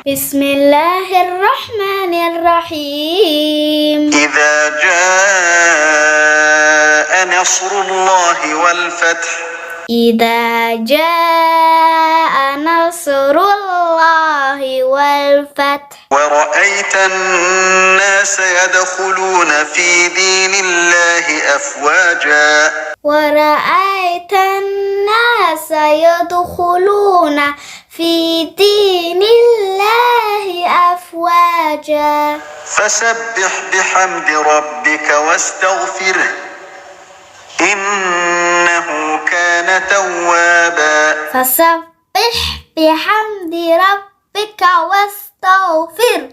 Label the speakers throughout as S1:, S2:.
S1: بسم الله الرحمن الرحيم
S2: إذا جاء نصر الله والفتح
S1: إذا جاء نصر الله والفتح
S2: ورأيت الناس يدخلون في دين الله أفواجا
S1: ورأيت الناس يدخلون في دين الله أفواجا
S2: فسبح بحمد ربك واستغفره إنه كان توابا
S1: فسبح بحمد ربك واستغفر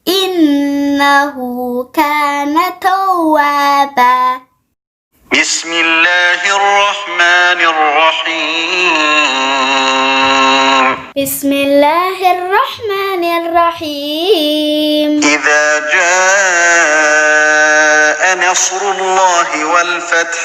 S1: إنه كان توابا
S2: بسم الله الرحمن الرحيم
S1: بسم الله الرحمن الرحيم
S2: إذا جاء نصر الله والفتح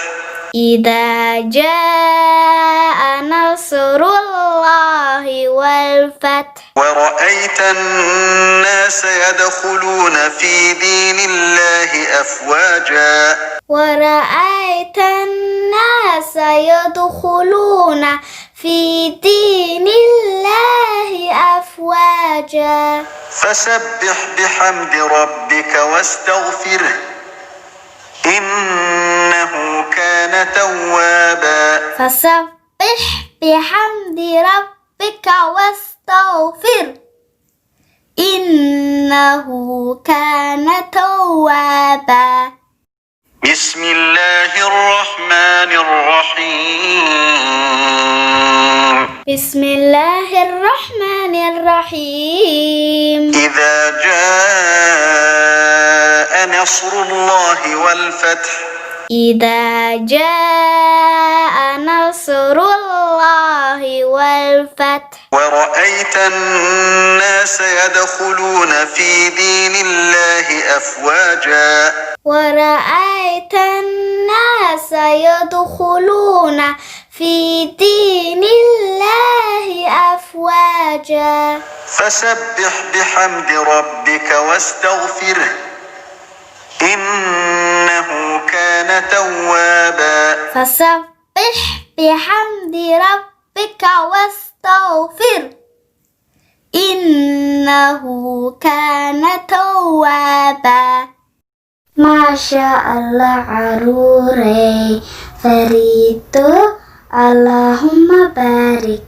S1: إذا جاء نصر الله والفتح
S2: ورأيت الناس يدخلون في دين الله أفواجا
S1: ورأيت الناس يدخلون في دين الله أفواجا
S2: فسبح بحمد ربك واستغفره إنه كان توابا
S1: فسبح بحمد ربك واستغفر إنه كان توابا
S2: بسم الله الرحمن الرحيم
S1: بسم الله الرحمن الرحيم
S2: إذا جاء نصر الله والفتح
S1: إذا جاء نصر الله والفتح
S2: ورأيت الناس يدخلون في دين الله أفواجا
S1: ورأيت الناس يدخلون في دين الله أفواجا
S2: فسبح بحمد ربك واستغفره إنه كان توابا
S1: فسبح بحمد ربك واستغفر إنه كان توابا Masya Allah arure Faritu Allahumma barik